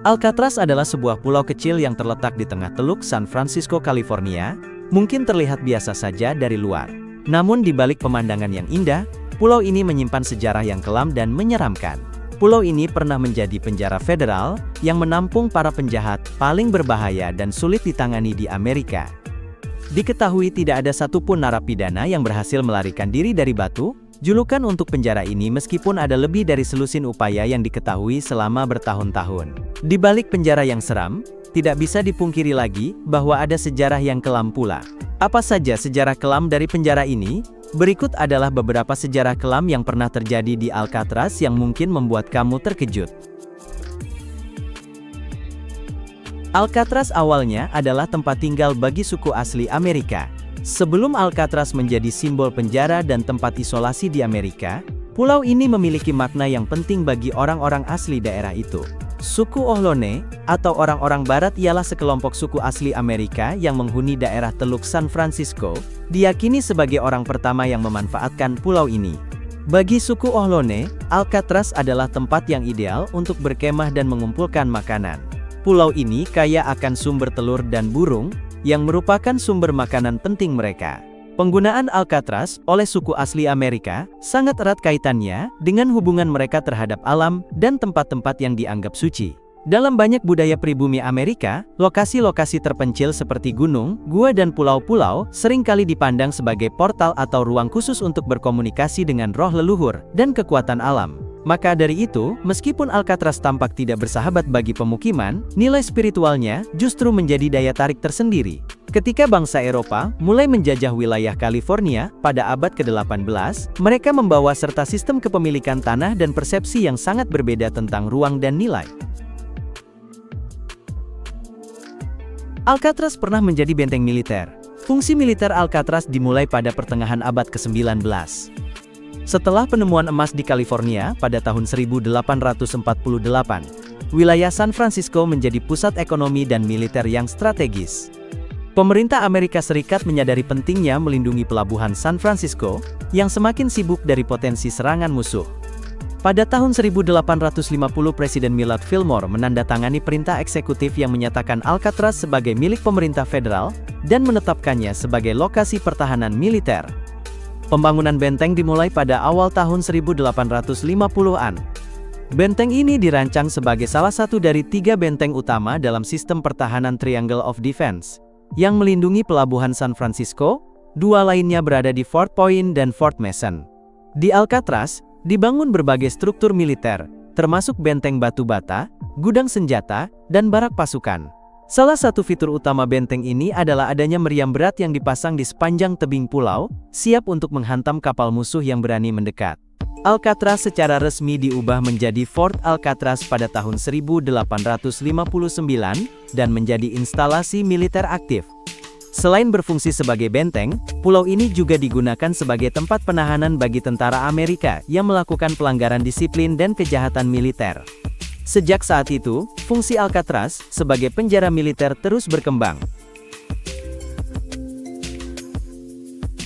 Alcatraz adalah sebuah pulau kecil yang terletak di tengah Teluk San Francisco, California. Mungkin terlihat biasa saja dari luar. Namun di balik pemandangan yang indah, pulau ini menyimpan sejarah yang kelam dan menyeramkan. Pulau ini pernah menjadi penjara federal yang menampung para penjahat paling berbahaya dan sulit ditangani di Amerika. Diketahui tidak ada satupun narapidana yang berhasil melarikan diri dari batu julukan untuk penjara ini, meskipun ada lebih dari selusin upaya yang diketahui selama bertahun-tahun. Di balik penjara yang seram, tidak bisa dipungkiri lagi bahwa ada sejarah yang kelam pula. Apa saja sejarah kelam dari penjara ini? Berikut adalah beberapa sejarah kelam yang pernah terjadi di Alcatraz yang mungkin membuat kamu terkejut. Alcatraz awalnya adalah tempat tinggal bagi suku asli Amerika. Sebelum Alcatraz menjadi simbol penjara dan tempat isolasi di Amerika, pulau ini memiliki makna yang penting bagi orang-orang asli daerah itu. Suku Ohlone, atau orang-orang barat, ialah sekelompok suku asli Amerika yang menghuni daerah Teluk San Francisco, diyakini sebagai orang pertama yang memanfaatkan pulau ini. Bagi suku Ohlone, Alcatraz adalah tempat yang ideal untuk berkemah dan mengumpulkan makanan. Pulau ini kaya akan sumber telur dan burung, yang merupakan sumber makanan penting mereka. Penggunaan Alcatraz oleh suku asli Amerika sangat erat kaitannya dengan hubungan mereka terhadap alam dan tempat-tempat yang dianggap suci. Dalam banyak budaya pribumi Amerika, lokasi-lokasi terpencil seperti gunung, gua dan pulau-pulau seringkali dipandang sebagai portal atau ruang khusus untuk berkomunikasi dengan roh leluhur dan kekuatan alam. Maka dari itu, meskipun Alcatraz tampak tidak bersahabat bagi pemukiman, nilai spiritualnya justru menjadi daya tarik tersendiri. Ketika bangsa Eropa mulai menjajah wilayah California pada abad ke-18, mereka membawa serta sistem kepemilikan tanah dan persepsi yang sangat berbeda tentang ruang dan nilai. Alcatraz pernah menjadi benteng militer. Fungsi militer Alcatraz dimulai pada pertengahan abad ke-19. Setelah penemuan emas di California pada tahun 1848, wilayah San Francisco menjadi pusat ekonomi dan militer yang strategis. Pemerintah Amerika Serikat menyadari pentingnya melindungi pelabuhan San Francisco, yang semakin sibuk dari potensi serangan musuh. Pada tahun 1850, Presiden Millard Fillmore menandatangani perintah eksekutif yang menyatakan Alcatraz sebagai milik pemerintah federal, dan menetapkannya sebagai lokasi pertahanan militer. Pembangunan benteng dimulai pada awal tahun 1850-an. Benteng ini dirancang sebagai salah satu dari 3 benteng utama dalam sistem pertahanan Triangle of Defense, yang melindungi pelabuhan San Francisco. 2 lainnya berada di Fort Point dan Fort Mason. Di Alcatraz, dibangun berbagai struktur militer, termasuk benteng batu bata, gudang senjata, dan barak pasukan. Salah satu fitur utama benteng ini adalah adanya meriam berat yang dipasang di sepanjang tebing pulau, siap untuk menghantam kapal musuh yang berani mendekat. Alcatraz secara resmi diubah menjadi Fort Alcatraz pada tahun 1859, dan menjadi instalasi militer aktif. Selain berfungsi sebagai benteng, pulau ini juga digunakan sebagai tempat penahanan bagi tentara Amerika yang melakukan pelanggaran disiplin dan kejahatan militer. Sejak saat itu, fungsi Alcatraz sebagai penjara militer terus berkembang.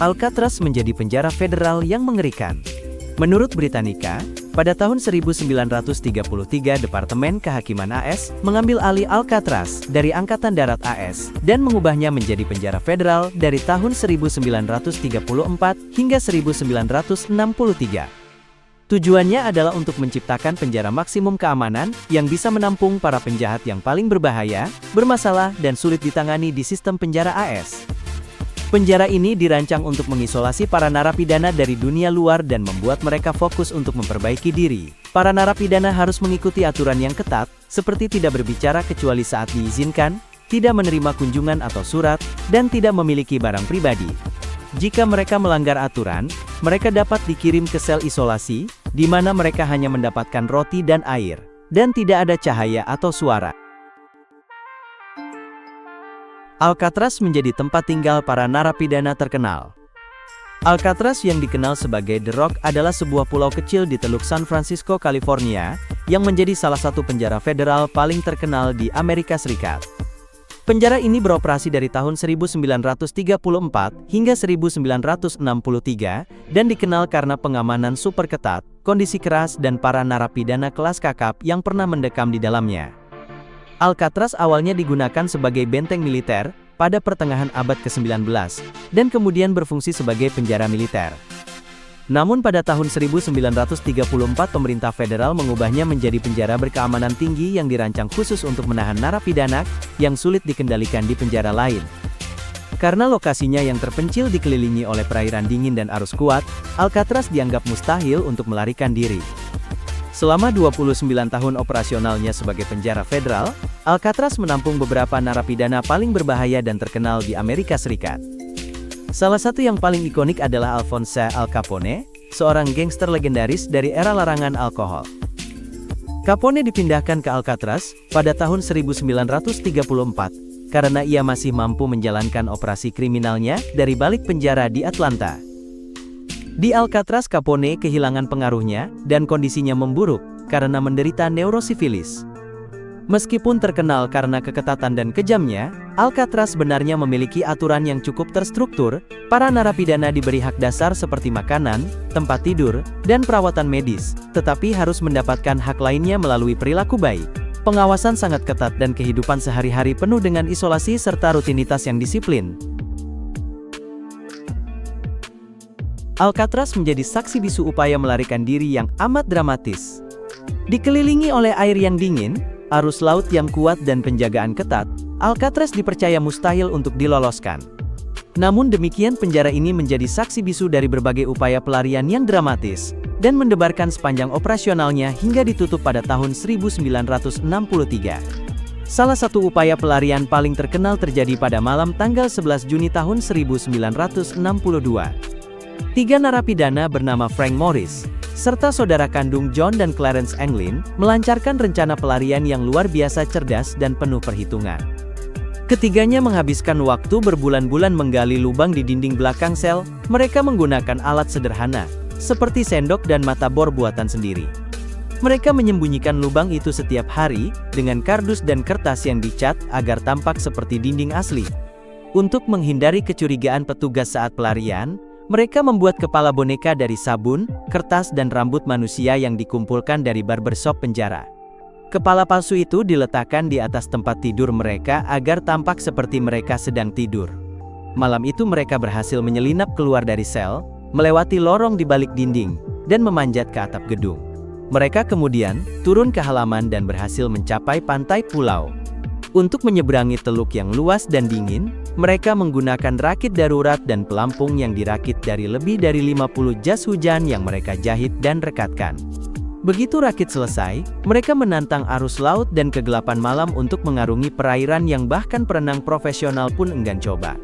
Alcatraz menjadi penjara federal yang mengerikan. Menurut Britannica, pada tahun 1933 Departemen Kehakiman AS mengambil alih Alcatraz dari Angkatan Darat AS dan mengubahnya menjadi penjara federal dari tahun 1934 hingga 1963. Tujuannya adalah untuk menciptakan penjara maksimum keamanan yang bisa menampung para penjahat yang paling berbahaya, bermasalah, dan sulit ditangani di sistem penjara AS. Penjara ini dirancang untuk mengisolasi para narapidana dari dunia luar dan membuat mereka fokus untuk memperbaiki diri. Para narapidana harus mengikuti aturan yang ketat, seperti tidak berbicara kecuali saat diizinkan, tidak menerima kunjungan atau surat, dan tidak memiliki barang pribadi. Jika mereka melanggar aturan, mereka dapat dikirim ke sel isolasi, di mana mereka hanya mendapatkan roti dan air, dan tidak ada cahaya atau suara. Alcatraz menjadi tempat tinggal para narapidana terkenal. Alcatraz yang dikenal sebagai The Rock adalah sebuah pulau kecil di Teluk San Francisco, California, yang menjadi salah satu penjara federal paling terkenal di Amerika Serikat. Penjara ini beroperasi dari tahun 1934 hingga 1963, dan dikenal karena pengamanan super ketat, kondisi keras, dan para narapidana kelas kakap yang pernah mendekam di dalamnya. Alcatraz awalnya digunakan sebagai benteng militer pada pertengahan abad ke-19, dan kemudian berfungsi sebagai penjara militer. Namun pada tahun 1934 pemerintah federal mengubahnya menjadi penjara berkeamanan tinggi yang dirancang khusus untuk menahan narapidana yang sulit dikendalikan di penjara lain. Karena lokasinya yang terpencil dikelilingi oleh perairan dingin dan arus kuat, Alcatraz dianggap mustahil untuk melarikan diri. Selama 29 tahun operasionalnya sebagai penjara federal, Alcatraz menampung beberapa narapidana paling berbahaya dan terkenal di Amerika Serikat. Salah satu yang paling ikonik adalah Alphonse Al Capone, seorang gangster legendaris dari era larangan alkohol. Capone dipindahkan ke Alcatraz pada tahun 1934, karena ia masih mampu menjalankan operasi kriminalnya dari balik penjara di Atlanta. Di Alcatraz Capone kehilangan pengaruhnya, dan kondisinya memburuk, karena menderita neurosifilis. Meskipun terkenal karena keketatan dan kejamnya, Alcatraz sebenarnya memiliki aturan yang cukup terstruktur. Para narapidana diberi hak dasar seperti makanan, tempat tidur, dan perawatan medis, tetapi harus mendapatkan hak lainnya melalui perilaku baik. Pengawasan sangat ketat dan kehidupan sehari-hari penuh dengan isolasi serta rutinitas yang disiplin. Alcatraz menjadi saksi bisu upaya melarikan diri yang amat dramatis. Dikelilingi oleh air yang dingin, arus laut yang kuat dan penjagaan ketat, Alcatraz dipercaya mustahil untuk diloloskan. Namun demikian penjara ini menjadi saksi bisu dari berbagai upaya pelarian yang dramatis, dan mendebarkan sepanjang operasionalnya hingga ditutup pada tahun 1963. Salah satu upaya pelarian paling terkenal terjadi pada malam tanggal 11 Juni tahun 1962. 3 narapidana bernama Frank Morris, serta saudara kandung John dan Clarence Anglin, melancarkan rencana pelarian yang luar biasa cerdas dan penuh perhitungan. Ketiganya menghabiskan waktu berbulan-bulan menggali lubang di dinding belakang sel. Mereka menggunakan alat sederhana, seperti sendok dan mata bor buatan sendiri. Mereka menyembunyikan lubang itu setiap hari, dengan kardus dan kertas yang dicat agar tampak seperti dinding asli. Untuk menghindari kecurigaan petugas saat pelarian, mereka membuat kepala boneka dari sabun, kertas dan rambut manusia yang dikumpulkan dari barbershop penjara. Kepala palsu itu diletakkan di atas tempat tidur mereka agar tampak seperti mereka sedang tidur. Malam itu mereka berhasil menyelinap keluar dari sel, melewati lorong di balik dinding, dan memanjat ke atap gedung. Mereka kemudian turun ke halaman dan berhasil mencapai pantai pulau. Untuk menyeberangi teluk yang luas dan dingin, mereka menggunakan rakit darurat dan pelampung yang dirakit dari lebih dari 50 jas hujan yang mereka jahit dan rekatkan. Begitu rakit selesai, mereka menantang arus laut dan kegelapan malam untuk mengarungi perairan yang bahkan perenang profesional pun enggan coba.